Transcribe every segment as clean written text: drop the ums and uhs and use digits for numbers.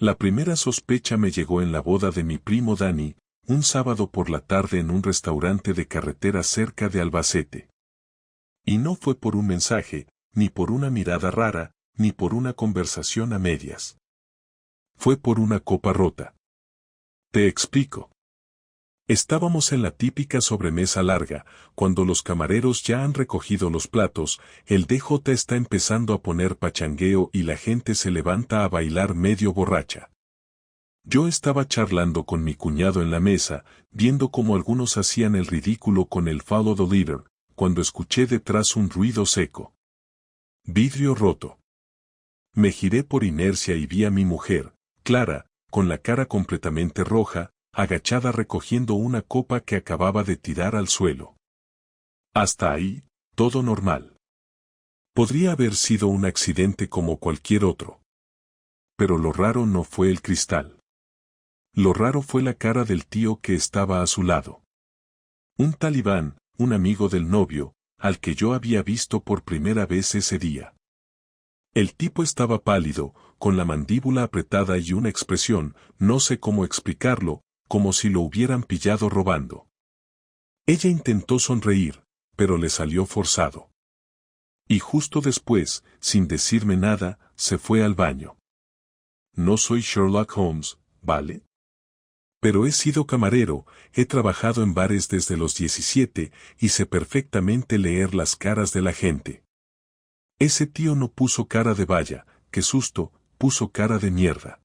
La primera sospecha me llegó en la boda de mi primo Dani, un sábado por la tarde en un restaurante de carretera cerca de Albacete. Y no fue por un mensaje, ni por una mirada rara, ni por una conversación a medias. Fue por una copa rota. Te explico. Estábamos en la típica sobremesa larga, cuando los camareros ya han recogido los platos, el DJ está empezando a poner pachangueo y la gente se levanta a bailar medio borracha. Yo estaba charlando con mi cuñado en la mesa, viendo cómo algunos hacían el ridículo con el Follow the Leader, cuando escuché detrás un ruido seco. Vidrio roto. Me giré por inercia y vi a mi mujer, Clara, con la cara completamente roja, agachada recogiendo una copa que acababa de tirar al suelo. Hasta ahí, todo normal. Podría haber sido un accidente como cualquier otro. Pero lo raro no fue el cristal. Lo raro fue la cara del tío que estaba a su lado. Un talibán, un amigo del novio, al que yo había visto por primera vez ese día. El tipo estaba pálido, con la mandíbula apretada y una expresión, no sé cómo explicarlo, como si lo hubieran pillado robando. Ella intentó sonreír, pero le salió forzado. Y justo después, sin decirme nada, se fue al baño. No soy Sherlock Holmes, ¿vale? Pero he sido camarero, he trabajado en bares desde los 17 y sé perfectamente leer las caras de la gente. Ese tío no puso cara de vaya, qué susto, puso cara de mierda.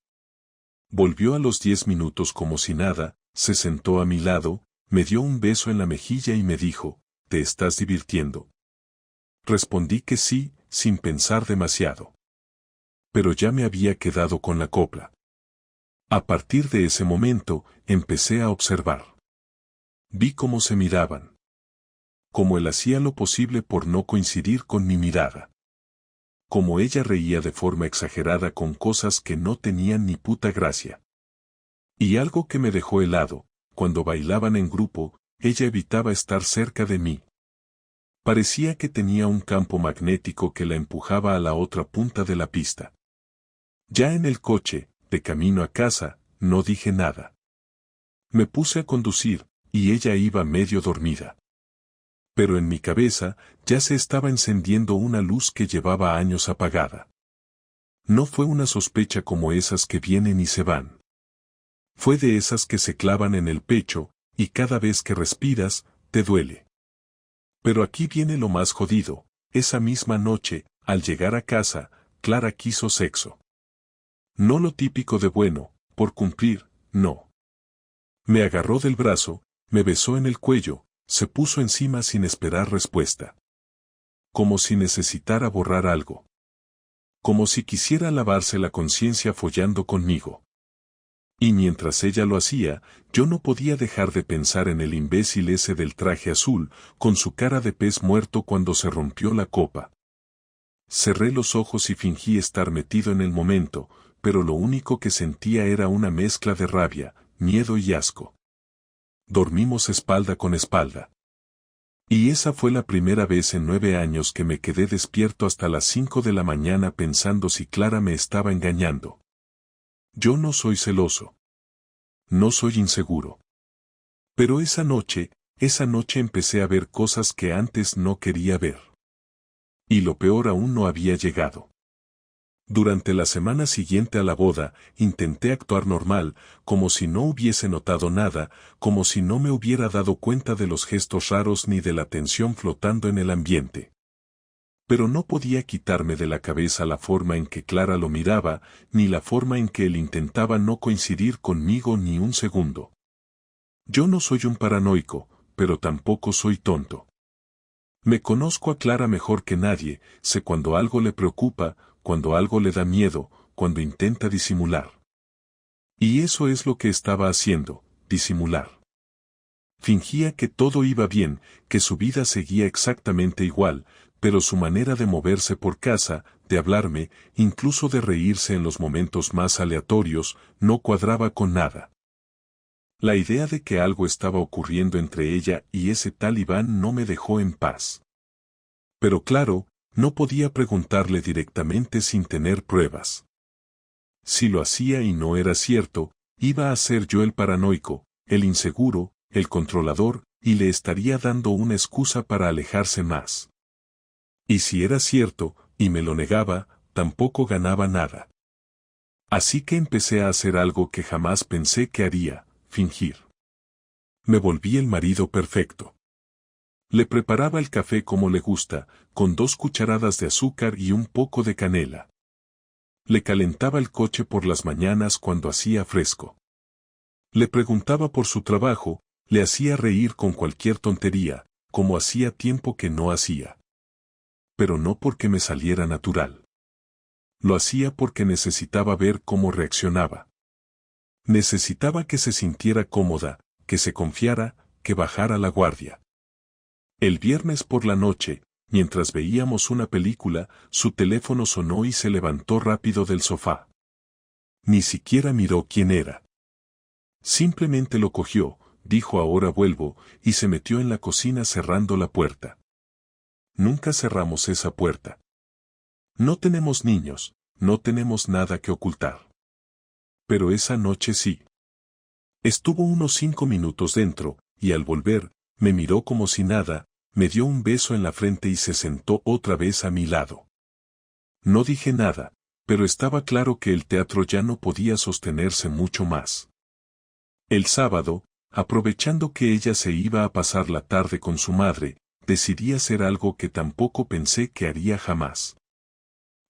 Volvió a los 10 minutos como si nada, se sentó a mi lado, me dio un beso en la mejilla y me dijo, ¿te estás divirtiendo? Respondí que sí, sin pensar demasiado. Pero ya me había quedado con la copla. A partir de ese momento, empecé a observar. Vi cómo se miraban. Cómo él hacía lo posible por no coincidir con mi mirada. Como ella reía de forma exagerada con cosas que no tenían ni puta gracia. Y algo que me dejó helado, cuando bailaban en grupo, ella evitaba estar cerca de mí. Parecía que tenía un campo magnético que la empujaba a la otra punta de la pista. Ya en el coche, de camino a casa, no dije nada. Me puse a conducir, y ella iba medio dormida. Pero en mi cabeza ya se estaba encendiendo una luz que llevaba años apagada. No fue una sospecha como esas que vienen y se van. Fue de esas que se clavan en el pecho, y cada vez que respiras, te duele. Pero aquí viene lo más jodido, esa misma noche, al llegar a casa, Clara quiso sexo. No lo típico de bueno, por cumplir, no. Me agarró del brazo, me besó en el cuello, se puso encima sin esperar respuesta. Como si necesitara borrar algo. Como si quisiera lavarse la conciencia follando conmigo. Y mientras ella lo hacía, yo no podía dejar de pensar en el imbécil ese del traje azul, con su cara de pez muerto cuando se rompió la copa. Cerré los ojos y fingí estar metido en el momento, pero lo único que sentía era una mezcla de rabia, miedo y asco. Dormimos espalda con espalda. Y esa fue la primera vez en 9 años que me quedé despierto hasta las 5 de la mañana pensando si Clara me estaba engañando. Yo no soy celoso. No soy inseguro. Pero esa noche empecé a ver cosas que antes no quería ver. Y lo peor aún no había llegado. Durante la semana siguiente a la boda, intenté actuar normal, como si no hubiese notado nada, como si no me hubiera dado cuenta de los gestos raros ni de la tensión flotando en el ambiente. Pero no podía quitarme de la cabeza la forma en que Clara lo miraba, ni la forma en que él intentaba no coincidir conmigo ni un segundo. Yo no soy un paranoico, pero tampoco soy tonto. Me conozco a Clara mejor que nadie, sé cuando algo le preocupa, cuando algo le da miedo, cuando intenta disimular. Y eso es lo que estaba haciendo, disimular. Fingía que todo iba bien, que su vida seguía exactamente igual, pero su manera de moverse por casa, de hablarme, incluso de reírse en los momentos más aleatorios, no cuadraba con nada. La idea de que algo estaba ocurriendo entre ella y ese talibán no me dejó en paz. Pero claro, no podía preguntarle directamente sin tener pruebas. Si lo hacía y no era cierto, iba a ser yo el paranoico, el inseguro, el controlador, y le estaría dando una excusa para alejarse más. Y si era cierto, y me lo negaba, tampoco ganaba nada. Así que empecé a hacer algo que jamás pensé que haría, fingir. Me volví el marido perfecto. Le preparaba el café como le gusta, con 2 cucharadas de azúcar y un poco de canela. Le calentaba el coche por las mañanas cuando hacía fresco. Le preguntaba por su trabajo, le hacía reír con cualquier tontería, como hacía tiempo que no hacía. Pero no porque me saliera natural. Lo hacía porque necesitaba ver cómo reaccionaba. Necesitaba que se sintiera cómoda, que se confiara, que bajara la guardia. El viernes por la noche, mientras veíamos una película, su teléfono sonó y se levantó rápido del sofá. Ni siquiera miró quién era. Simplemente lo cogió, dijo ahora vuelvo, y se metió en la cocina cerrando la puerta. Nunca cerramos esa puerta. No tenemos niños, no tenemos nada que ocultar. Pero esa noche sí. Estuvo unos 5 minutos dentro, y al volver, me miró como si nada, me dio un beso en la frente y se sentó otra vez a mi lado. No dije nada, pero estaba claro que el teatro ya no podía sostenerse mucho más. El sábado, aprovechando que ella se iba a pasar la tarde con su madre, decidí hacer algo que tampoco pensé que haría jamás.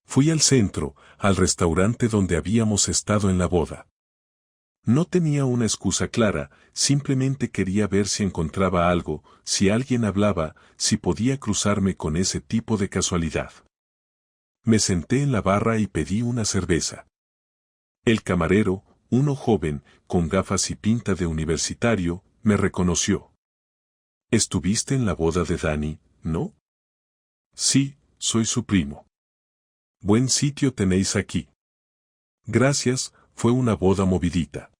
Fui al centro, al restaurante donde habíamos estado en la boda. No tenía una excusa clara, simplemente quería ver si encontraba algo, si alguien hablaba, si podía cruzarme con ese tipo de casualidad. Me senté en la barra y pedí una cerveza. El camarero, uno joven, con gafas y pinta de universitario, me reconoció. ¿Estuviste en la boda de Dani, no? Sí, soy su primo. Buen sitio tenéis aquí. Gracias, fue una boda movidita.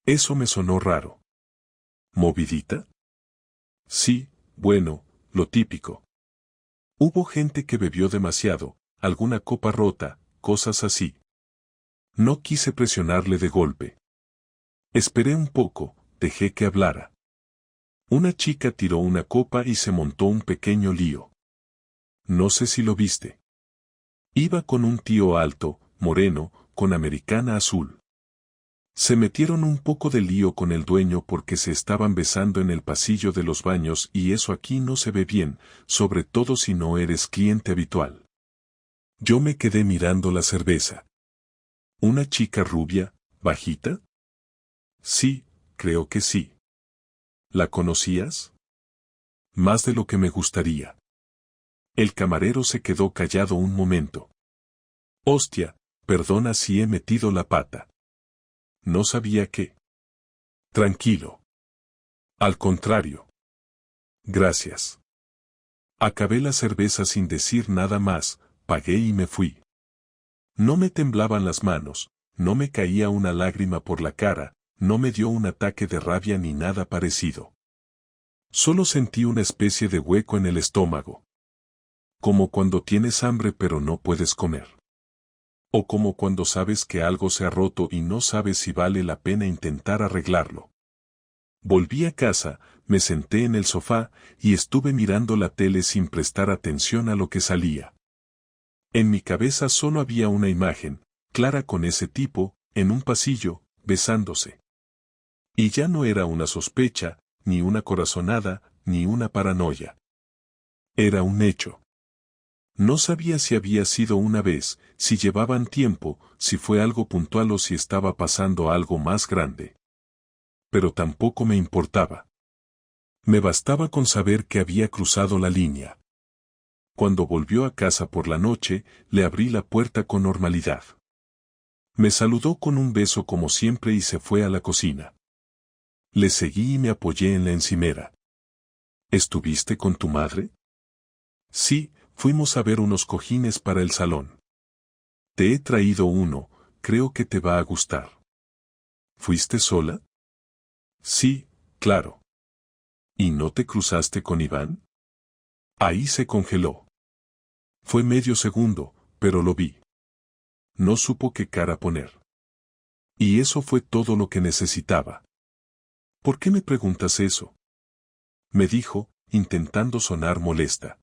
Eso me sonó raro. ¿Movidita? Sí, bueno, lo típico. Hubo gente que bebió demasiado, alguna copa rota, cosas así. No quise presionarle de golpe. Esperé un poco, dejé que hablara. Una chica tiró una copa y se montó un pequeño lío. No sé si lo viste. Iba con un tío alto, moreno, con americana azul. Se metieron un poco de lío con el dueño porque se estaban besando en el pasillo de los baños y eso aquí no se ve bien, sobre todo si no eres cliente habitual. Yo me quedé mirando la cerveza. ¿Una chica rubia, bajita? Sí, creo que sí. ¿La conocías? Más de lo que me gustaría. El camarero se quedó callado un momento. Hostia, perdona si he metido la pata. No sabía qué. Tranquilo. Al contrario. Gracias. Acabé la cerveza sin decir nada más, pagué y me fui. No me temblaban las manos, no me caía una lágrima por la cara, no me dio un ataque de rabia ni nada parecido. Solo sentí una especie de hueco en el estómago. Como cuando tienes hambre pero no puedes comer. O como cuando sabes que algo se ha roto y no sabes si vale la pena intentar arreglarlo. Volví a casa, me senté en el sofá y estuve mirando la tele sin prestar atención a lo que salía. En mi cabeza solo había una imagen, clara con ese tipo, en un pasillo, besándose. Y ya no era una sospecha, ni una corazonada, ni una paranoia. Era un hecho. No sabía si había sido una vez, si llevaban tiempo, si fue algo puntual o si estaba pasando algo más grande. Pero tampoco me importaba. Me bastaba con saber que había cruzado la línea. Cuando volvió a casa por la noche, le abrí la puerta con normalidad. Me saludó con un beso como siempre y se fue a la cocina. Le seguí y me apoyé en la encimera. ¿Estuviste con tu madre? Sí, fuimos a ver unos cojines para el salón. Te he traído uno, creo que te va a gustar. ¿Fuiste sola? Sí, claro. ¿Y no te cruzaste con Iván? Ahí se congeló. Fue medio segundo, pero lo vi. No supo qué cara poner. Y eso fue todo lo que necesitaba. ¿Por qué me preguntas eso? Me dijo, intentando sonar molesta.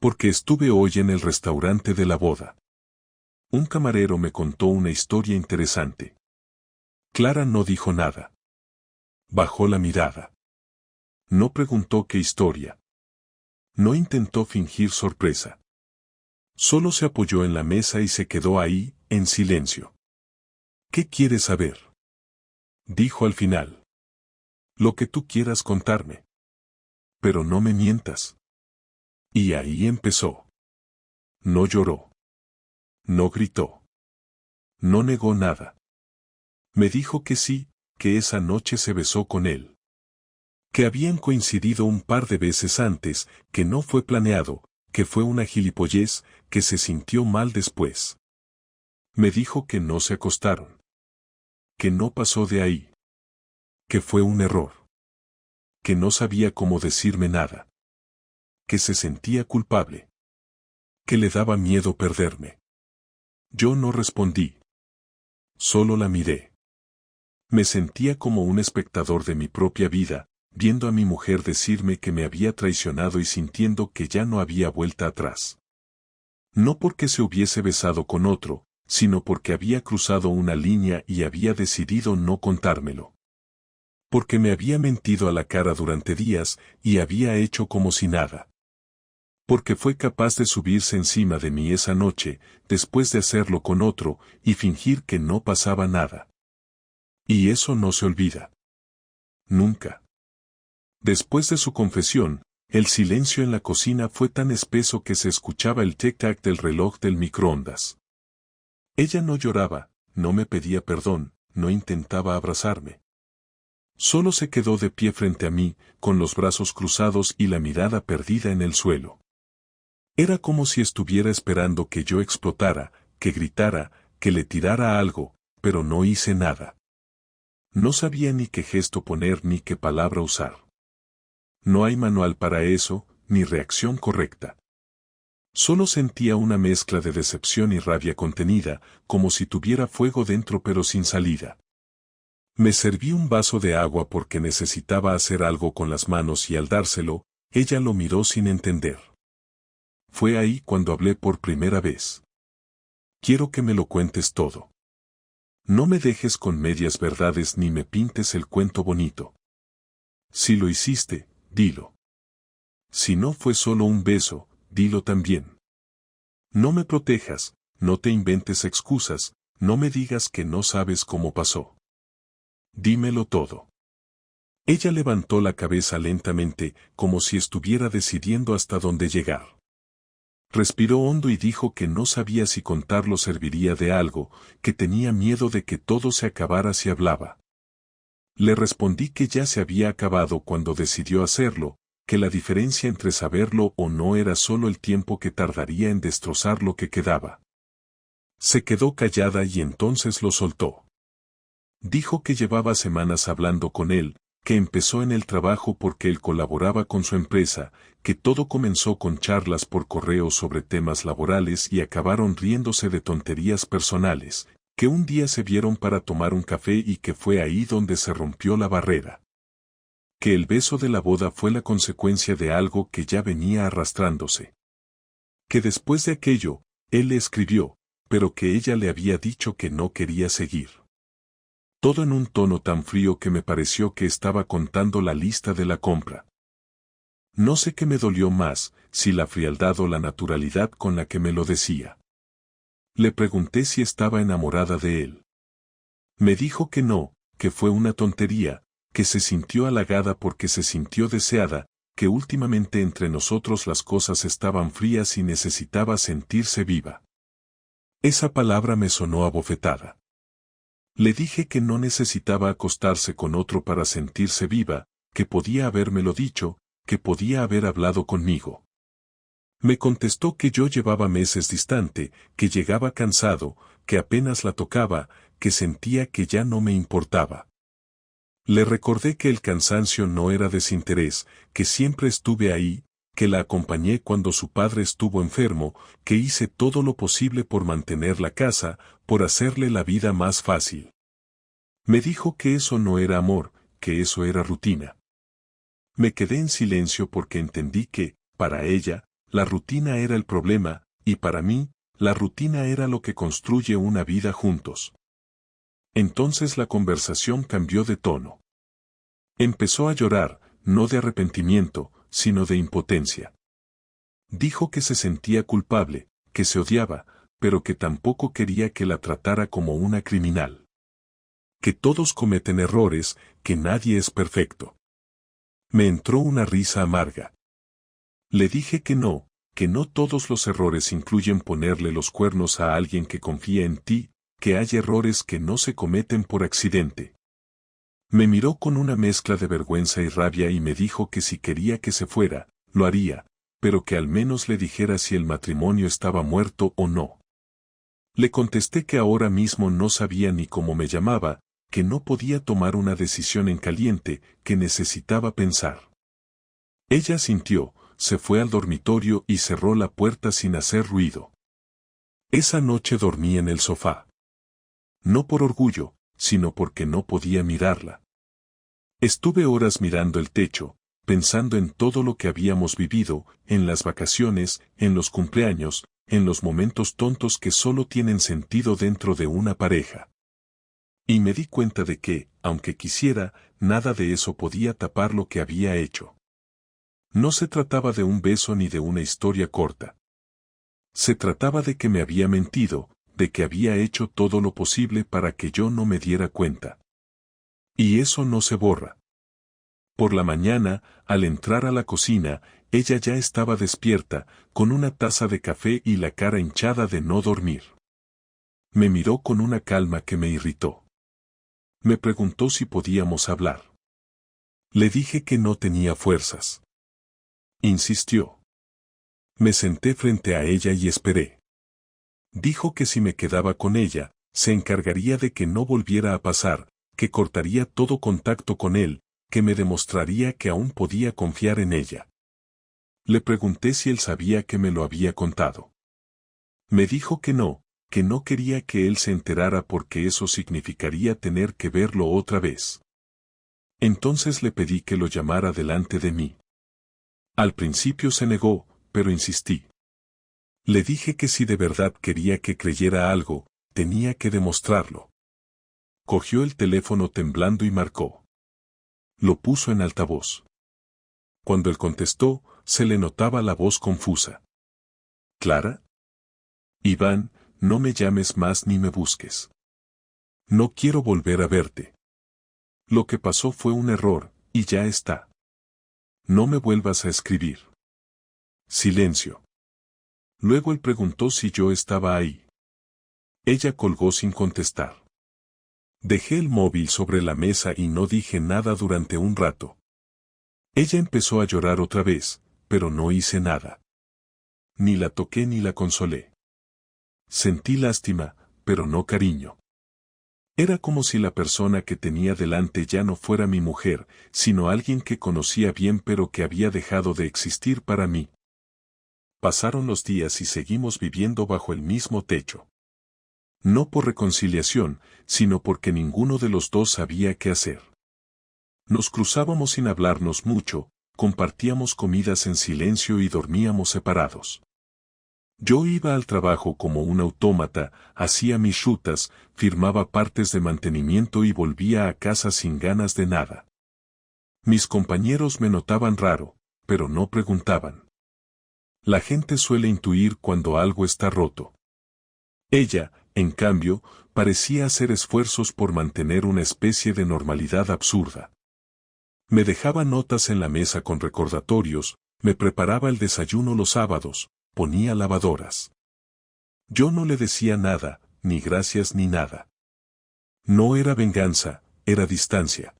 Porque estuve hoy en el restaurante de la boda. Un camarero me contó una historia interesante. Clara no dijo nada. Bajó la mirada. No preguntó qué historia. No intentó fingir sorpresa. Solo se apoyó en la mesa y se quedó ahí, en silencio. ¿Qué quieres saber? Dijo al final. Lo que tú quieras contarme. Pero no me mientas. Y ahí empezó. No lloró. No gritó. No negó nada. Me dijo que sí, que esa noche se besó con él. Que habían coincidido un par de veces antes, que no fue planeado, que fue una gilipollez, que se sintió mal después. Me dijo que no se acostaron. Que no pasó de ahí. Que fue un error. Que no sabía cómo decirme nada. Que se sentía culpable. Que le daba miedo perderme. Yo no respondí. Solo la miré. Me sentía como un espectador de mi propia vida, viendo a mi mujer decirme que me había traicionado y sintiendo que ya no había vuelta atrás. No porque se hubiese besado con otro, sino porque había cruzado una línea y había decidido no contármelo. Porque me había mentido a la cara durante días y había hecho como si nada. Porque fue capaz de subirse encima de mí esa noche, después de hacerlo con otro, y fingir que no pasaba nada. Y eso no se olvida. Nunca. Después de su confesión, el silencio en la cocina fue tan espeso que se escuchaba el tic-tac del reloj del microondas. Ella no lloraba, no me pedía perdón, no intentaba abrazarme. Solo se quedó de pie frente a mí, con los brazos cruzados y la mirada perdida en el suelo. Era como si estuviera esperando que yo explotara, que gritara, que le tirara algo, pero no hice nada. No sabía ni qué gesto poner ni qué palabra usar. No hay manual para eso, ni reacción correcta. Solo sentía una mezcla de decepción y rabia contenida, como si tuviera fuego dentro pero sin salida. Me serví un vaso de agua porque necesitaba hacer algo con las manos y al dárselo, ella lo miró sin entender. Fue ahí cuando hablé por primera vez. Quiero que me lo cuentes todo. No me dejes con medias verdades ni me pintes el cuento bonito. Si lo hiciste, dilo. Si no fue solo un beso, dilo también. No me protejas, no te inventes excusas, no me digas que no sabes cómo pasó. Dímelo todo. Ella levantó la cabeza lentamente, como si estuviera decidiendo hasta dónde llegar. Respiró hondo y dijo que no sabía si contarlo serviría de algo, que tenía miedo de que todo se acabara si hablaba. Le respondí que ya se había acabado cuando decidió hacerlo, que la diferencia entre saberlo o no era solo el tiempo que tardaría en destrozar lo que quedaba. Se quedó callada y entonces lo soltó. Dijo que llevaba semanas hablando con él, que empezó en el trabajo porque él colaboraba con su empresa, que todo comenzó con charlas por correo sobre temas laborales y acabaron riéndose de tonterías personales, que un día se vieron para tomar un café y que fue ahí donde se rompió la barrera. Que el beso de la boda fue la consecuencia de algo que ya venía arrastrándose. Que después de aquello, él le escribió, pero que ella le había dicho que no quería seguir. Todo en un tono tan frío que me pareció que estaba contando la lista de la compra. No sé qué me dolió más, si la frialdad o la naturalidad con la que me lo decía. Le pregunté si estaba enamorada de él. Me dijo que no, que fue una tontería, que se sintió halagada porque se sintió deseada, que últimamente entre nosotros las cosas estaban frías y necesitaba sentirse viva. Esa palabra me sonó a bofetada. Le dije que no necesitaba acostarse con otro para sentirse viva, que podía habérmelo dicho, que podía haber hablado conmigo. Me contestó que yo llevaba meses distante, que llegaba cansado, que apenas la tocaba, que sentía que ya no me importaba. Le recordé que el cansancio no era desinterés, que siempre estuve ahí, que la acompañé cuando su padre estuvo enfermo, que hice todo lo posible por mantener la casa, por hacerle la vida más fácil. Me dijo que eso no era amor, que eso era rutina. Me quedé en silencio porque entendí que, para ella, la rutina era el problema, y para mí, la rutina era lo que construye una vida juntos. Entonces la conversación cambió de tono. Empezó a llorar, no de arrepentimiento, sino de impotencia. Dijo que se sentía culpable, que se odiaba, pero que tampoco quería que la tratara como una criminal. Que todos cometen errores, que nadie es perfecto. Me entró una risa amarga. Le dije que no todos los errores incluyen ponerle los cuernos a alguien que confía en ti, que hay errores que no se cometen por accidente. Me miró con una mezcla de vergüenza y rabia y me dijo que si quería que se fuera, lo haría, pero que al menos le dijera si el matrimonio estaba muerto o no. Le contesté que ahora mismo no sabía ni cómo me llamaba, que no podía tomar una decisión en caliente, que necesitaba pensar. Ella asintió, se fue al dormitorio y cerró la puerta sin hacer ruido. Esa noche dormí en el sofá. No por orgullo, sino porque no podía mirarla. Estuve horas mirando el techo, pensando en todo lo que habíamos vivido, en las vacaciones, en los cumpleaños, en los momentos tontos que solo tienen sentido dentro de una pareja. Y me di cuenta de que, aunque quisiera, nada de eso podía tapar lo que había hecho. No se trataba de un beso ni de una historia corta. Se trataba de que me había mentido, de que había hecho todo lo posible para que yo no me diera cuenta. Y eso no se borra. Por la mañana, al entrar a la cocina, ella ya estaba despierta, con una taza de café y la cara hinchada de no dormir. Me miró con una calma que me irritó. Me preguntó si podíamos hablar. Le dije que no tenía fuerzas. Insistió. Me senté frente a ella y esperé. Dijo que si me quedaba con ella, se encargaría de que no volviera a pasar, que cortaría todo contacto con él, que me demostraría que aún podía confiar en ella. Le pregunté si él sabía que me lo había contado. Me dijo que no quería que él se enterara porque eso significaría tener que verlo otra vez. Entonces le pedí que lo llamara delante de mí. Al principio se negó, pero insistí. Le dije que si de verdad quería que creyera algo, tenía que demostrarlo. Cogió el teléfono temblando y marcó. Lo puso en altavoz. Cuando él contestó, se le notaba la voz confusa. ¿Clara? Iván, no me llames más ni me busques. No quiero volver a verte. Lo que pasó fue un error, y ya está. No me vuelvas a escribir. Silencio. Luego él preguntó si yo estaba ahí. Ella colgó sin contestar. Dejé el móvil sobre la mesa y no dije nada durante un rato. Ella empezó a llorar otra vez, pero no hice nada. Ni la toqué ni la consolé. Sentí lástima, pero no cariño. Era como si la persona que tenía delante ya no fuera mi mujer, sino alguien que conocía bien pero que había dejado de existir para mí. Pasaron los días y seguimos viviendo bajo el mismo techo. No por reconciliación, sino porque ninguno de los dos sabía qué hacer. Nos cruzábamos sin hablarnos mucho, compartíamos comidas en silencio y dormíamos separados. Yo iba al trabajo como un autómata, hacía mis rutas, firmaba partes de mantenimiento y volvía a casa sin ganas de nada. Mis compañeros me notaban raro, pero no preguntaban. La gente suele intuir cuando algo está roto. Ella, en cambio, parecía hacer esfuerzos por mantener una especie de normalidad absurda. Me dejaba notas en la mesa con recordatorios, me preparaba el desayuno los sábados, ponía lavadoras. Yo no le decía nada, ni gracias ni nada. No era venganza, era distancia.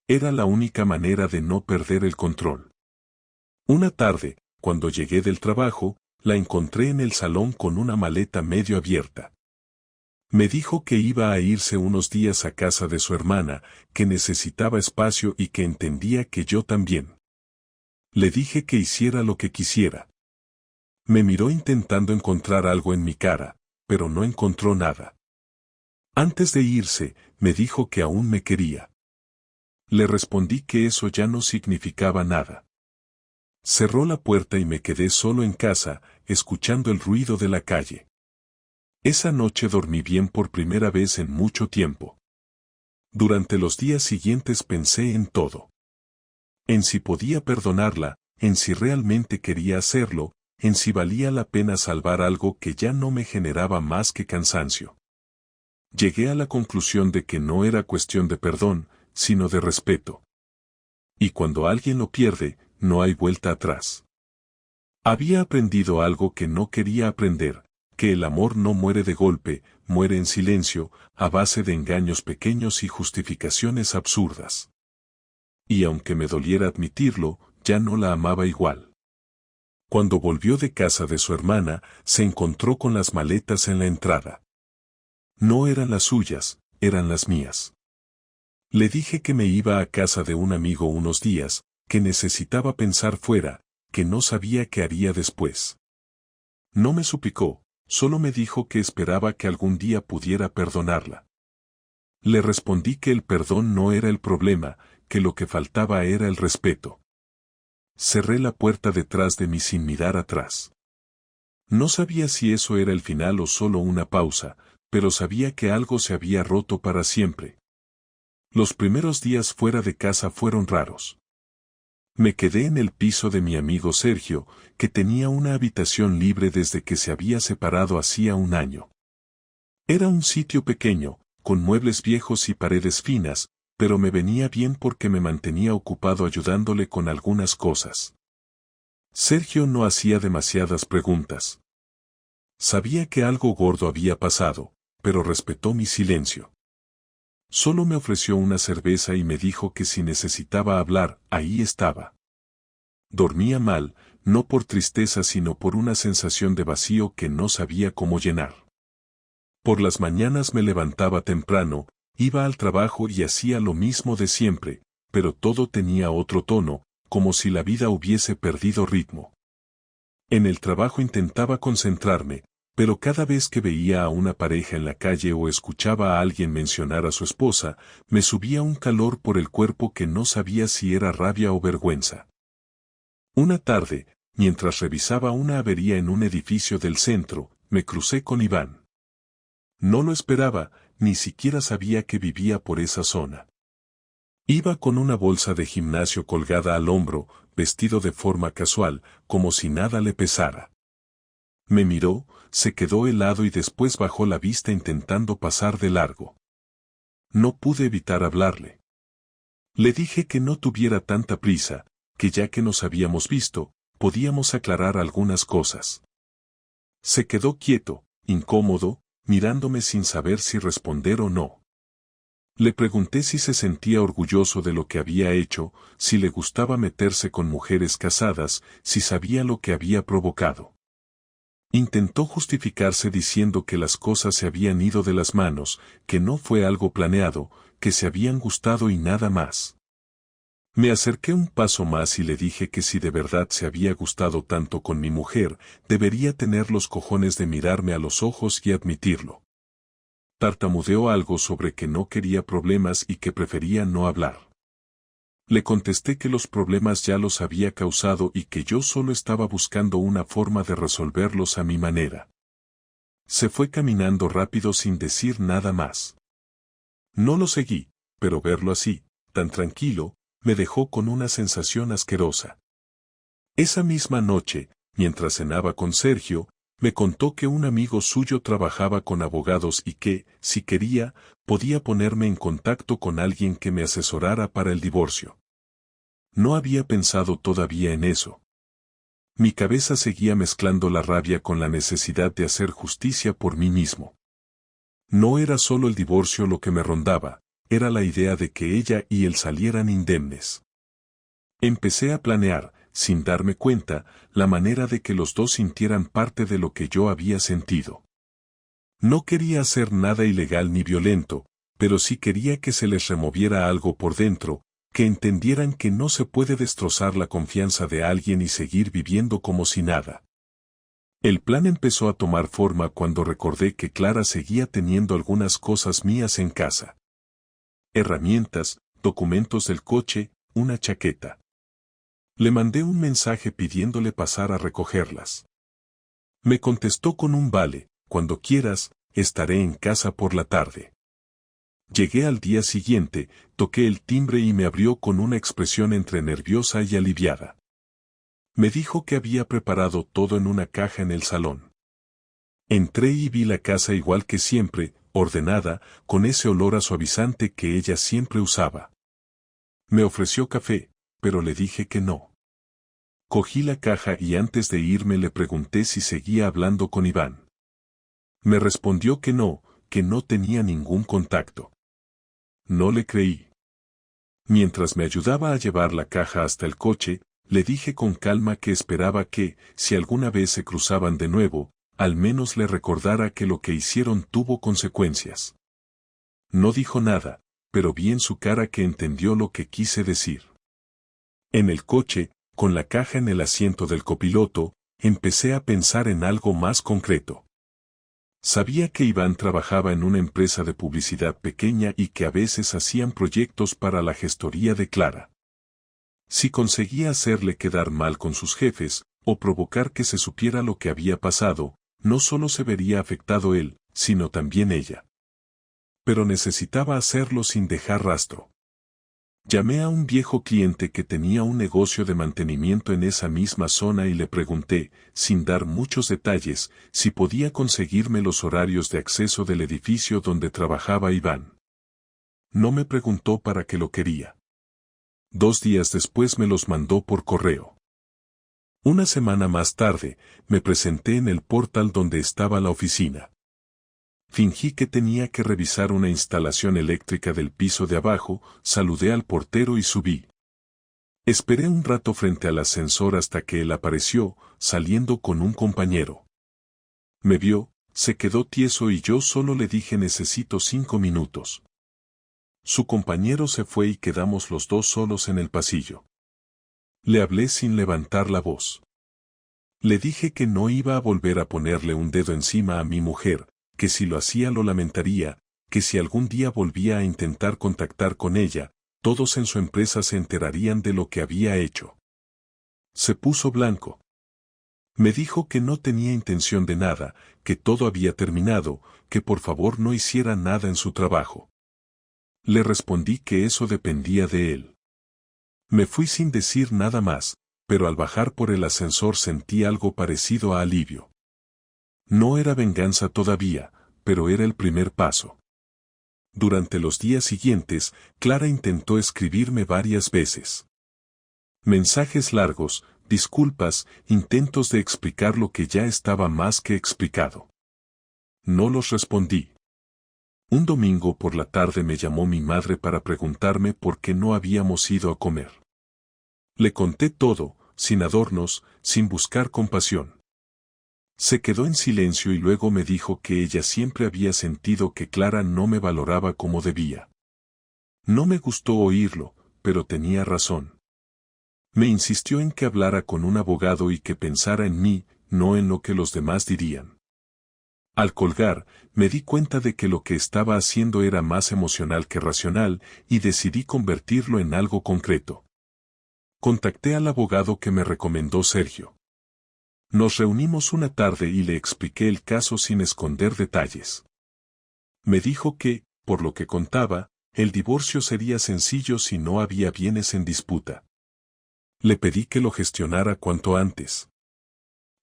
Era la única manera de no perder el control. Una tarde, cuando llegué del trabajo, la encontré en el salón con una maleta medio abierta. Me dijo que iba a irse unos días a casa de su hermana, que necesitaba espacio y que entendía que yo también. Le dije que hiciera lo que quisiera. Me miró intentando encontrar algo en mi cara, pero no encontró nada. Antes de irse, me dijo que aún me quería. Le respondí que eso ya no significaba nada. Cerró la puerta y me quedé solo en casa, escuchando el ruido de la calle. Esa noche dormí bien por primera vez en mucho tiempo. Durante los días siguientes pensé en todo. En si podía perdonarla, en si realmente quería hacerlo, en si valía la pena salvar algo que ya no me generaba más que cansancio. Llegué a la conclusión de que no era cuestión de perdón, sino de respeto. Y cuando alguien lo pierde, no hay vuelta atrás. Había aprendido algo que no quería aprender, que el amor no muere de golpe, muere en silencio, a base de engaños pequeños y justificaciones absurdas. Y aunque me doliera admitirlo, ya no la amaba igual. Cuando volvió de casa de su hermana, se encontró con las maletas en la entrada. No eran las suyas, eran las mías. Le dije que me iba a casa de un amigo unos días, que necesitaba pensar fuera, que no sabía qué haría después. No me suplicó, solo me dijo que esperaba que algún día pudiera perdonarla. Le respondí que el perdón no era el problema, que lo que faltaba era el respeto. Cerré la puerta detrás de mí sin mirar atrás. No sabía si eso era el final o solo una pausa, pero sabía que algo se había roto para siempre. Los primeros días fuera de casa fueron raros. Me quedé en el piso de mi amigo Sergio, que tenía una habitación libre desde que se había separado hacía un año. Era un sitio pequeño, con muebles viejos y paredes finas, pero me venía bien porque me mantenía ocupado ayudándole con algunas cosas. Sergio no hacía demasiadas preguntas. Sabía que algo gordo había pasado, pero respetó mi silencio. Solo me ofreció una cerveza y me dijo que si necesitaba hablar, ahí estaba. Dormía mal, no por tristeza sino por una sensación de vacío que no sabía cómo llenar. Por las mañanas me levantaba temprano, iba al trabajo y hacía lo mismo de siempre, pero todo tenía otro tono, como si la vida hubiese perdido ritmo. En el trabajo intentaba concentrarme, pero cada vez que veía a una pareja en la calle o escuchaba a alguien mencionar a su esposa, me subía un calor por el cuerpo que no sabía si era rabia o vergüenza. Una tarde, mientras revisaba una avería en un edificio del centro, me crucé con Iván. No lo esperaba, ni siquiera sabía que vivía por esa zona. Iba con una bolsa de gimnasio colgada al hombro, vestido de forma casual, como si nada le pesara. Me miró, se quedó helado y después bajó la vista intentando pasar de largo. No pude evitar hablarle. Le dije que no tuviera tanta prisa, que ya que nos habíamos visto, podíamos aclarar algunas cosas. Se quedó quieto, incómodo, mirándome sin saber si responder o no. Le pregunté si se sentía orgulloso de lo que había hecho, si le gustaba meterse con mujeres casadas, si sabía lo que había provocado. Intentó justificarse diciendo que las cosas se habían ido de las manos, que no fue algo planeado, que se habían gustado y nada más. Me acerqué un paso más y le dije que si de verdad se había gustado tanto con mi mujer, debería tener los cojones de mirarme a los ojos y admitirlo. Tartamudeó algo sobre que no quería problemas y que prefería no hablar. Le contesté que los problemas ya los había causado y que yo solo estaba buscando una forma de resolverlos a mi manera. Se fue caminando rápido sin decir nada más. No lo seguí, pero verlo así, tan tranquilo, me dejó con una sensación asquerosa. Esa misma noche, mientras cenaba con Sergio, me contó que un amigo suyo trabajaba con abogados y que, si quería, podía ponerme en contacto con alguien que me asesorara para el divorcio. No había pensado todavía en eso. Mi cabeza seguía mezclando la rabia con la necesidad de hacer justicia por mí mismo. No era solo el divorcio lo que me rondaba, era la idea de que ella y él salieran indemnes. Empecé a planear, sin darme cuenta, la manera de que los dos sintieran parte de lo que yo había sentido. No quería hacer nada ilegal ni violento, pero sí quería que se les removiera algo por dentro, que entendieran que no se puede destrozar la confianza de alguien y seguir viviendo como si nada. El plan empezó a tomar forma cuando recordé que Clara seguía teniendo algunas cosas mías en casa. Herramientas, documentos del coche, una chaqueta. Le mandé un mensaje pidiéndole pasar a recogerlas. Me contestó con un vale, cuando quieras, estaré en casa por la tarde. Llegué al día siguiente, toqué el timbre y me abrió con una expresión entre nerviosa y aliviada. Me dijo que había preparado todo en una caja en el salón. Entré y vi la casa igual que siempre, ordenada, con ese olor a suavizante que ella siempre usaba. Me ofreció café, pero le dije que no. Cogí la caja y antes de irme le pregunté si seguía hablando con Iván. Me respondió que no tenía ningún contacto. No le creí. Mientras me ayudaba a llevar la caja hasta el coche, le dije con calma que esperaba que, si alguna vez se cruzaban de nuevo, al menos le recordara que lo que hicieron tuvo consecuencias. No dijo nada, pero vi en su cara que entendió lo que quise decir. En el coche, con la caja en el asiento del copiloto, empecé a pensar en algo más concreto. Sabía que Iván trabajaba en una empresa de publicidad pequeña y que a veces hacían proyectos para la gestoría de Clara. Si conseguía hacerle quedar mal con sus jefes, o provocar que se supiera lo que había pasado, no solo se vería afectado él, sino también ella. Pero necesitaba hacerlo sin dejar rastro. Llamé a un viejo cliente que tenía un negocio de mantenimiento en esa misma zona y le pregunté, sin dar muchos detalles, si podía conseguirme los horarios de acceso del edificio donde trabajaba Iván. No me preguntó para qué lo quería. 2 días después me los mandó por correo. Una semana más tarde, me presenté en el portal donde estaba la oficina. Fingí que tenía que revisar una instalación eléctrica del piso de abajo, saludé al portero y subí. Esperé un rato frente al ascensor hasta que él apareció, saliendo con un compañero. Me vio, se quedó tieso y yo solo le dije necesito 5 minutos. Su compañero se fue y quedamos los dos solos en el pasillo. Le hablé sin levantar la voz. Le dije que no iba a volver a ponerle un dedo encima a mi mujer, que si lo hacía lo lamentaría, que si algún día volvía a intentar contactar con ella, todos en su empresa se enterarían de lo que había hecho. Se puso blanco. Me dijo que no tenía intención de nada, que todo había terminado, que por favor no hiciera nada en su trabajo. Le respondí que eso dependía de él. Me fui sin decir nada más, pero al bajar por el ascensor sentí algo parecido a alivio. No era venganza todavía, pero era el primer paso. Durante los días siguientes, Clara intentó escribirme varias veces. Mensajes largos, disculpas, intentos de explicar lo que ya estaba más que explicado. No los respondí. Un domingo por la tarde me llamó mi madre para preguntarme por qué no habíamos ido a comer. Le conté todo, sin adornos, sin buscar compasión. Se quedó en silencio y luego me dijo que ella siempre había sentido que Clara no me valoraba como debía. No me gustó oírlo, pero tenía razón. Me insistió en que hablara con un abogado y que pensara en mí, no en lo que los demás dirían. Al colgar, me di cuenta de que lo que estaba haciendo era más emocional que racional y decidí convertirlo en algo concreto. Contacté al abogado que me recomendó Sergio. Nos reunimos una tarde y le expliqué el caso sin esconder detalles. Me dijo que, por lo que contaba, el divorcio sería sencillo si no había bienes en disputa. Le pedí que lo gestionara cuanto antes.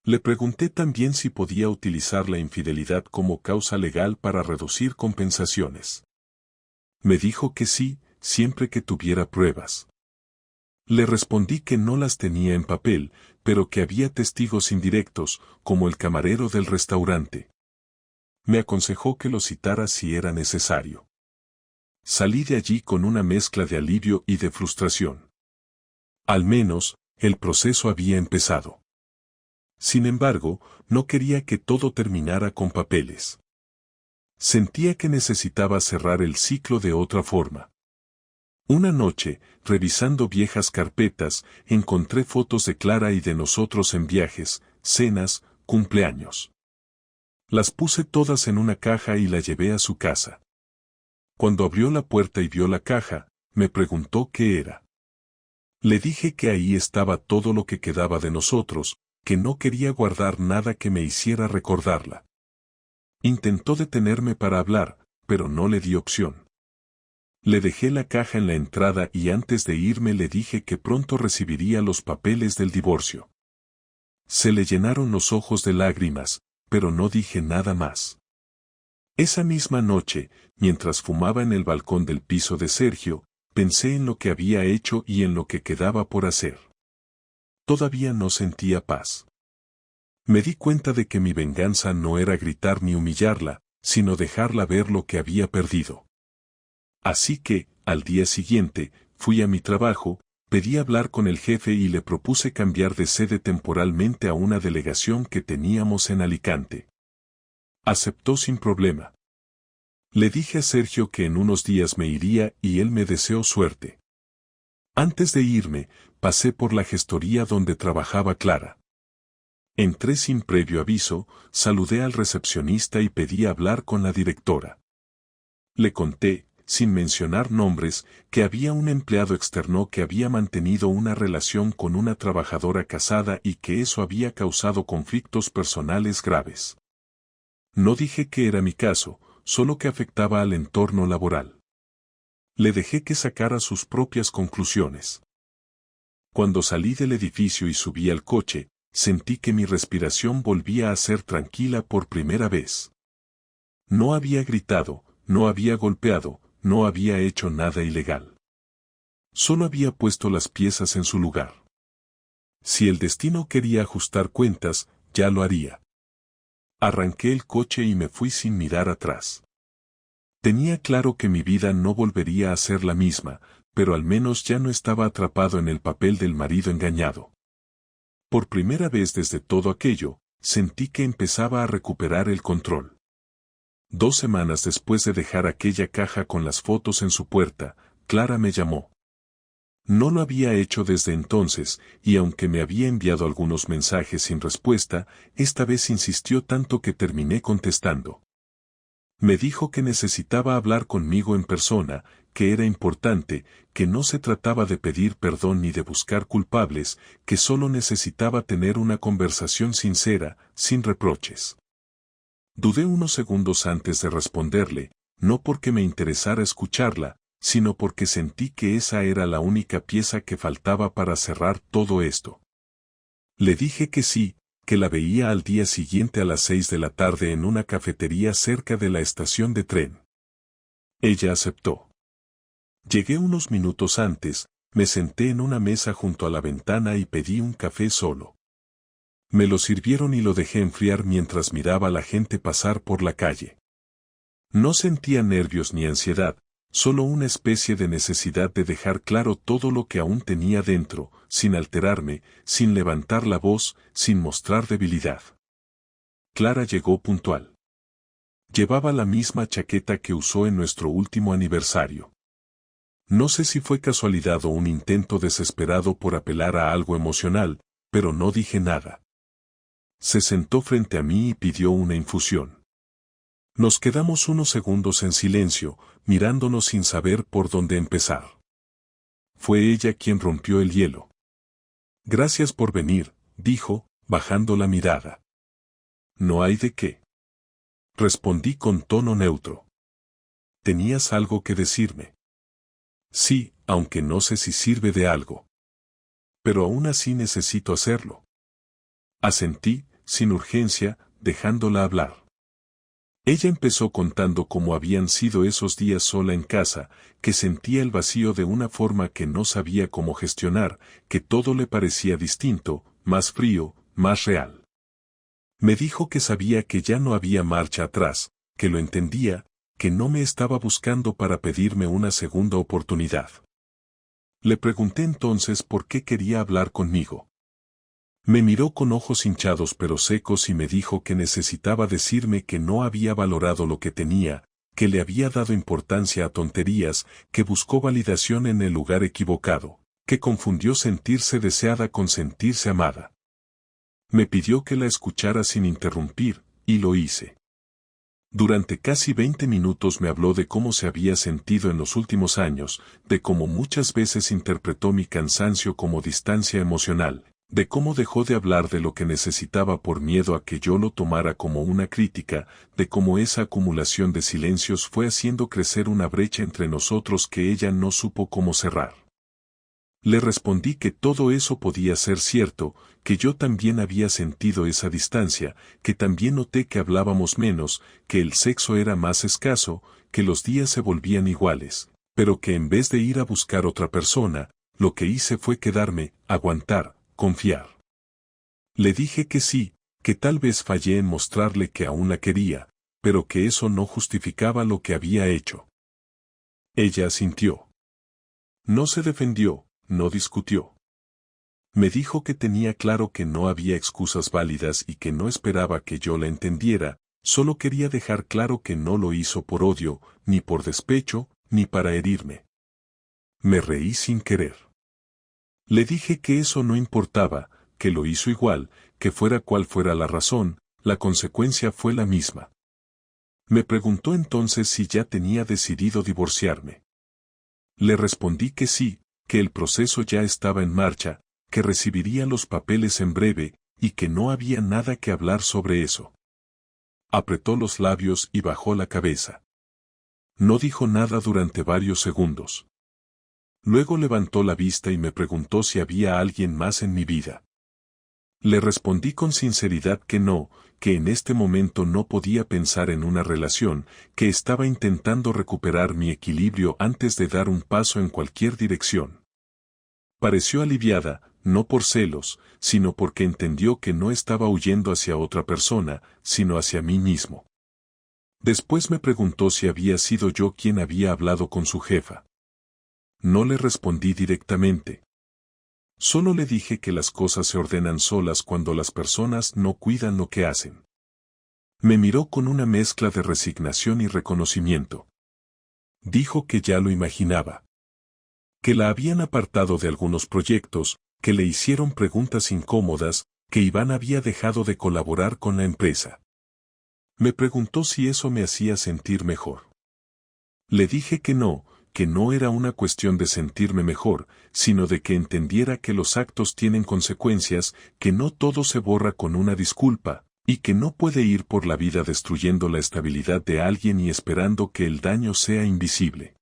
Le pregunté también si podía utilizar la infidelidad como causa legal para reducir compensaciones. Me dijo que sí, siempre que tuviera pruebas. Le respondí que no las tenía en papel, pero que había testigos indirectos, como el camarero del restaurante. Me aconsejó que lo citara si era necesario. Salí de allí con una mezcla de alivio y de frustración. Al menos, el proceso había empezado. Sin embargo, no quería que todo terminara con papeles. Sentía que necesitaba cerrar el ciclo de otra forma. Una noche, revisando viejas carpetas, encontré fotos de Clara y de nosotros en viajes, cenas, cumpleaños. Las puse todas en una caja y la llevé a su casa. Cuando abrió la puerta y vio la caja, me preguntó qué era. Le dije que ahí estaba todo lo que quedaba de nosotros, que no quería guardar nada que me hiciera recordarla. Intentó detenerme para hablar, pero no le di opción. Le dejé la caja en la entrada y antes de irme le dije que pronto recibiría los papeles del divorcio. Se le llenaron los ojos de lágrimas, pero no dije nada más. Esa misma noche, mientras fumaba en el balcón del piso de Sergio, pensé en lo que había hecho y en lo que quedaba por hacer. Todavía no sentía paz. Me di cuenta de que mi venganza no era gritar ni humillarla, sino dejarla ver lo que había perdido. Así que, al día siguiente, fui a mi trabajo, pedí hablar con el jefe y le propuse cambiar de sede temporalmente a una delegación que teníamos en Alicante. Aceptó sin problema. Le dije a Sergio que en unos días me iría y él me deseó suerte. Antes de irme, pasé por la gestoría donde trabajaba Clara. Entré sin previo aviso, saludé al recepcionista y pedí hablar con la directora. Le conté, sin mencionar nombres, que había un empleado externo que había mantenido una relación con una trabajadora casada y que eso había causado conflictos personales graves. No dije que era mi caso, solo que afectaba al entorno laboral. Le dejé que sacara sus propias conclusiones. Cuando salí del edificio y subí al coche, sentí que mi respiración volvía a ser tranquila por primera vez. No había gritado, no había golpeado, no había hecho nada ilegal. Solo había puesto las piezas en su lugar. Si el destino quería ajustar cuentas, ya lo haría. Arranqué el coche y me fui sin mirar atrás. Tenía claro que mi vida no volvería a ser la misma, pero al menos ya no estaba atrapado en el papel del marido engañado. Por primera vez desde todo aquello, sentí que empezaba a recuperar el control. 2 semanas después de dejar aquella caja con las fotos en su puerta, Clara me llamó. No lo había hecho desde entonces, y aunque me había enviado algunos mensajes sin respuesta, esta vez insistió tanto que terminé contestando. Me dijo que necesitaba hablar conmigo en persona, que era importante, que no se trataba de pedir perdón ni de buscar culpables, que solo necesitaba tener una conversación sincera, sin reproches. Dudé unos segundos antes de responderle, no porque me interesara escucharla, sino porque sentí que esa era la única pieza que faltaba para cerrar todo esto. Le dije que sí, que la veía al día siguiente a las 6 de la tarde en una cafetería cerca de la estación de tren. Ella aceptó. Llegué unos minutos antes, me senté en una mesa junto a la ventana y pedí un café solo. Me lo sirvieron y lo dejé enfriar mientras miraba a la gente pasar por la calle. No sentía nervios ni ansiedad, solo una especie de necesidad de dejar claro todo lo que aún tenía dentro, sin alterarme, sin levantar la voz, sin mostrar debilidad. Clara llegó puntual. Llevaba la misma chaqueta que usó en nuestro último aniversario. No sé si fue casualidad o un intento desesperado por apelar a algo emocional, pero no dije nada. Se sentó frente a mí y pidió una infusión. Nos quedamos unos segundos en silencio, mirándonos sin saber por dónde empezar. Fue ella quien rompió el hielo. Gracias por venir, dijo, bajando la mirada. No hay de qué. Respondí con tono neutro. ¿Tenías algo que decirme? Sí, aunque no sé si sirve de algo. Pero aún así necesito hacerlo. Asentí, sin urgencia, dejándola hablar. Ella empezó contando cómo habían sido esos días sola en casa, que sentía el vacío de una forma que no sabía cómo gestionar, que todo le parecía distinto, más frío, más real. Me dijo que sabía que ya no había marcha atrás, que lo entendía, que no me estaba buscando para pedirme una segunda oportunidad. Le pregunté entonces por qué quería hablar conmigo. Me miró con ojos hinchados pero secos y me dijo que necesitaba decirme que no había valorado lo que tenía, que le había dado importancia a tonterías, que buscó validación en el lugar equivocado, que confundió sentirse deseada con sentirse amada. Me pidió que la escuchara sin interrumpir, y lo hice. Durante casi 20 minutos me habló de cómo se había sentido en los últimos años, de cómo muchas veces interpretó mi cansancio como distancia emocional, de cómo dejó de hablar de lo que necesitaba por miedo a que yo lo tomara como una crítica, de cómo esa acumulación de silencios fue haciendo crecer una brecha entre nosotros que ella no supo cómo cerrar. Le respondí que todo eso podía ser cierto, que yo también había sentido esa distancia, que también noté que hablábamos menos, que el sexo era más escaso, que los días se volvían iguales, pero que en vez de ir a buscar otra persona, lo que hice fue quedarme, aguantar, confiar. Le dije que sí, que tal vez fallé en mostrarle que aún la quería, pero que eso no justificaba lo que había hecho. Ella asintió. No se defendió. No discutió. Me dijo que tenía claro que no había excusas válidas y que no esperaba que yo la entendiera, solo quería dejar claro que no lo hizo por odio, ni por despecho, ni para herirme. Me reí sin querer. Le dije que eso no importaba, que lo hizo igual, que fuera cual fuera la razón, la consecuencia fue la misma. Me preguntó entonces si ya tenía decidido divorciarme. Le respondí que sí, que el proceso ya estaba en marcha, que recibiría los papeles en breve, y que no había nada que hablar sobre eso. Apretó los labios y bajó la cabeza. No dijo nada durante varios segundos. Luego levantó la vista y me preguntó si había alguien más en mi vida. Le respondí con sinceridad que no, que en este momento no podía pensar en una relación, que estaba intentando recuperar mi equilibrio antes de dar un paso en cualquier dirección. Pareció aliviada, no por celos, sino porque entendió que no estaba huyendo hacia otra persona, sino hacia mí mismo. Después me preguntó si había sido yo quien había hablado con su jefa. No le respondí directamente. Solo le dije que las cosas se ordenan solas cuando las personas no cuidan lo que hacen. Me miró con una mezcla de resignación y reconocimiento. Dijo que ya lo imaginaba. Que la habían apartado de algunos proyectos, que le hicieron preguntas incómodas, que Iván había dejado de colaborar con la empresa. Me preguntó si eso me hacía sentir mejor. Le dije que no era una cuestión de sentirme mejor, sino de que entendiera que los actos tienen consecuencias, que no todo se borra con una disculpa, y que no puede ir por la vida destruyendo la estabilidad de alguien y esperando que el daño sea invisible.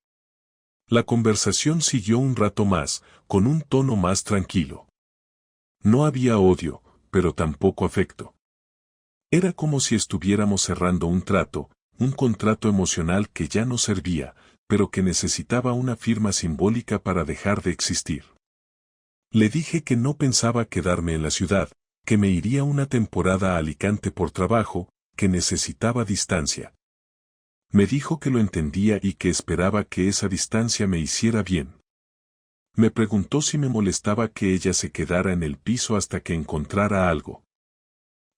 La conversación siguió un rato más, con un tono más tranquilo. No había odio, pero tampoco afecto. Era como si estuviéramos cerrando un contrato emocional que ya no servía, pero que necesitaba una firma simbólica para dejar de existir. Le dije que no pensaba quedarme en la ciudad, que me iría una temporada a Alicante por trabajo, que necesitaba distancia. Me dijo que lo entendía y que esperaba que esa distancia me hiciera bien. Me preguntó si me molestaba que ella se quedara en el piso hasta que encontrara algo.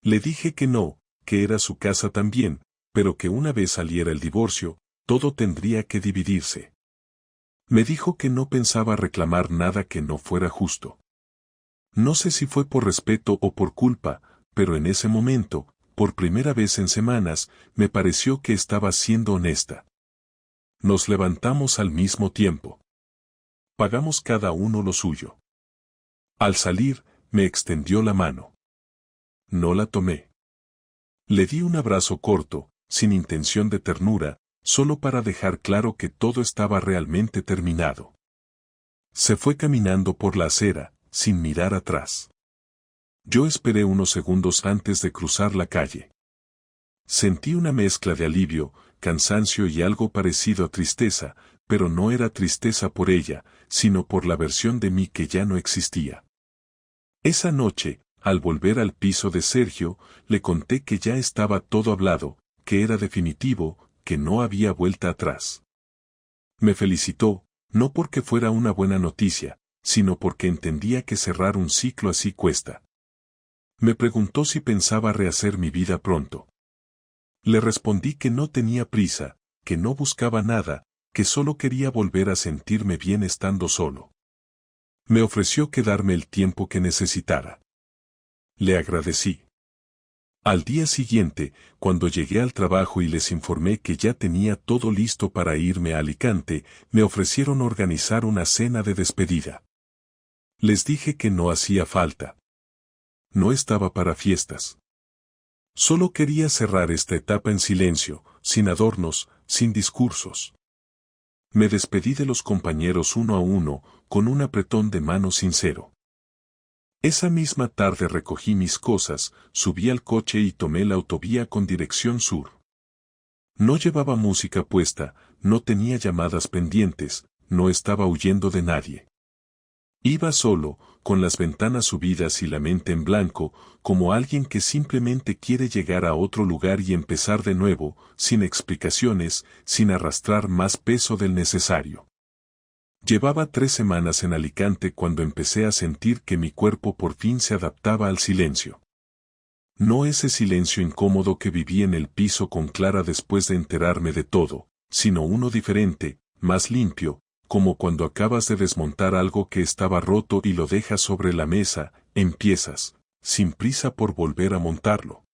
Le dije que no, que era su casa también, pero que una vez saliera el divorcio, todo tendría que dividirse. Me dijo que no pensaba reclamar nada que no fuera justo. No sé si fue por respeto o por culpa, pero en ese momento, por primera vez en semanas, me pareció que estaba siendo honesta. Nos levantamos al mismo tiempo. Pagamos cada uno lo suyo. Al salir, me extendió la mano. No la tomé. Le di un abrazo corto, sin intención de ternura, solo para dejar claro que todo estaba realmente terminado. Se fue caminando por la acera, sin mirar atrás. Yo esperé unos segundos antes de cruzar la calle. Sentí una mezcla de alivio, cansancio y algo parecido a tristeza, pero no era tristeza por ella, sino por la versión de mí que ya no existía. Esa noche, al volver al piso de Sergio, le conté que ya estaba todo hablado, que era definitivo, que no había vuelta atrás. Me felicitó, no porque fuera una buena noticia, sino porque entendía que cerrar un ciclo así cuesta. Me preguntó si pensaba rehacer mi vida pronto. Le respondí que no tenía prisa, que no buscaba nada, que solo quería volver a sentirme bien estando solo. Me ofreció quedarme el tiempo que necesitara. Le agradecí. Al día siguiente, cuando llegué al trabajo y les informé que ya tenía todo listo para irme a Alicante, me ofrecieron organizar una cena de despedida. Les dije que no hacía falta. No estaba para fiestas. Solo quería cerrar esta etapa en silencio, sin adornos, sin discursos. Me despedí de los compañeros uno a uno, con un apretón de mano sincero. Esa misma tarde recogí mis cosas, subí al coche y tomé la autovía con dirección sur. No llevaba música puesta, no tenía llamadas pendientes, no estaba huyendo de nadie. Iba solo, con las ventanas subidas y la mente en blanco, como alguien que simplemente quiere llegar a otro lugar y empezar de nuevo, sin explicaciones, sin arrastrar más peso del necesario. Llevaba 3 semanas en Alicante cuando empecé a sentir que mi cuerpo por fin se adaptaba al silencio. No ese silencio incómodo que viví en el piso con Clara después de enterarme de todo, sino uno diferente, más limpio, como cuando acabas de desmontar algo que estaba roto y lo dejas sobre la mesa, en piezas, sin prisa por volver a montarlo.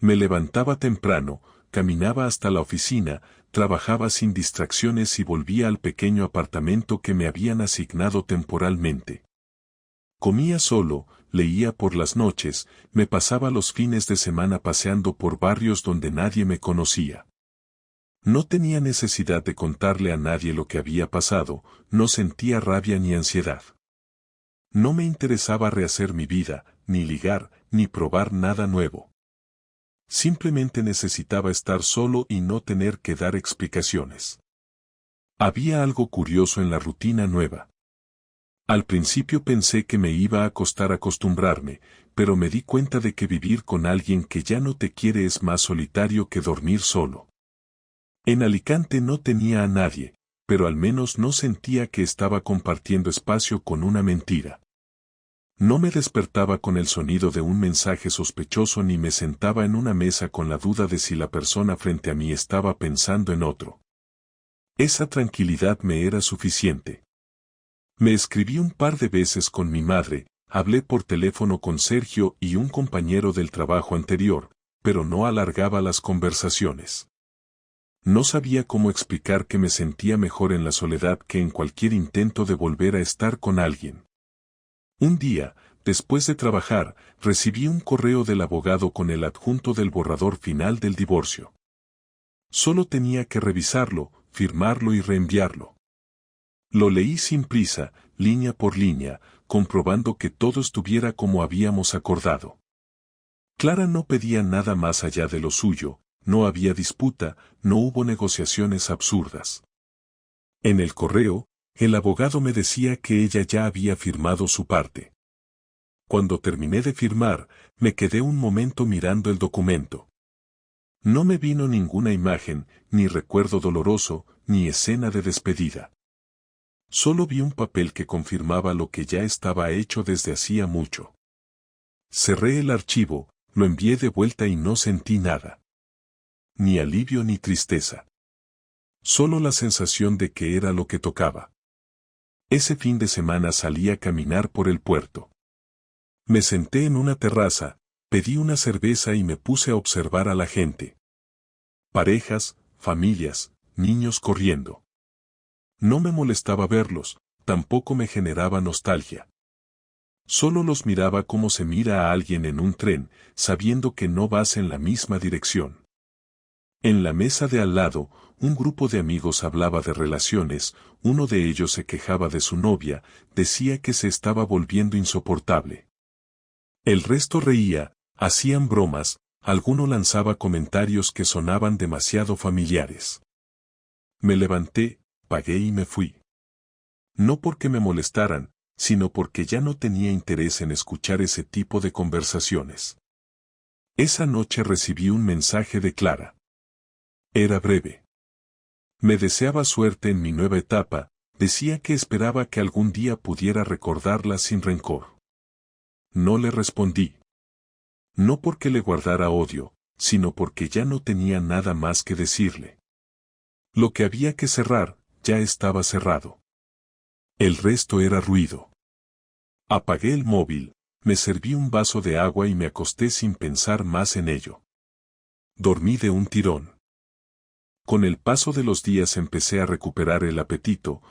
Me levantaba temprano, caminaba hasta la oficina, trabajaba sin distracciones y volvía al pequeño apartamento que me habían asignado temporalmente. Comía solo, leía por las noches, me pasaba los fines de semana paseando por barrios donde nadie me conocía. No tenía necesidad de contarle a nadie lo que había pasado, no sentía rabia ni ansiedad. No me interesaba rehacer mi vida, ni ligar, ni probar nada nuevo. Simplemente necesitaba estar solo y no tener que dar explicaciones. Había algo curioso en la rutina nueva. Al principio pensé que me iba a costar acostumbrarme, pero me di cuenta de que vivir con alguien que ya no te quiere es más solitario que dormir solo. En Alicante no tenía a nadie, pero al menos no sentía que estaba compartiendo espacio con una mentira. No me despertaba con el sonido de un mensaje sospechoso ni me sentaba en una mesa con la duda de si la persona frente a mí estaba pensando en otro. Esa tranquilidad me era suficiente. Me escribí un par de veces con mi madre, hablé por teléfono con Sergio y un compañero del trabajo anterior, pero no alargaba las conversaciones. No sabía cómo explicar que me sentía mejor en la soledad que en cualquier intento de volver a estar con alguien. Un día, después de trabajar, recibí un correo del abogado con el adjunto del borrador final del divorcio. Solo tenía que revisarlo, firmarlo y reenviarlo. Lo leí sin prisa, línea por línea, comprobando que todo estuviera como habíamos acordado. Clara no pedía nada más allá de lo suyo, no había disputa, no hubo negociaciones absurdas. En el correo, el abogado me decía que ella ya había firmado su parte. Cuando terminé de firmar, me quedé un momento mirando el documento. No me vino ninguna imagen, ni recuerdo doloroso, ni escena de despedida. Solo vi un papel que confirmaba lo que ya estaba hecho desde hacía mucho. Cerré el archivo, lo envié de vuelta y no sentí nada. Ni alivio ni tristeza. Solo la sensación de que era lo que tocaba. Ese fin de semana salí a caminar por el puerto. Me senté en una terraza, pedí una cerveza y me puse a observar a la gente. Parejas, familias, niños corriendo. No me molestaba verlos, tampoco me generaba nostalgia. Solo los miraba como se mira a alguien en un tren, sabiendo que no vas en la misma dirección. En la mesa de al lado, un grupo de amigos hablaba de relaciones, uno de ellos se quejaba de su novia, decía que se estaba volviendo insoportable. El resto reía, hacían bromas, alguno lanzaba comentarios que sonaban demasiado familiares. Me levanté, pagué y me fui. No porque me molestaran, sino porque ya no tenía interés en escuchar ese tipo de conversaciones. Esa noche recibí un mensaje de Clara. Era breve. Me deseaba suerte en mi nueva etapa, decía que esperaba que algún día pudiera recordarla sin rencor. No le respondí. No porque le guardara odio, sino porque ya no tenía nada más que decirle. Lo que había que cerrar, ya estaba cerrado. El resto era ruido. Apagué el móvil, me serví un vaso de agua y me acosté sin pensar más en ello. Dormí de un tirón. Con el paso de los días empecé a recuperar el apetito,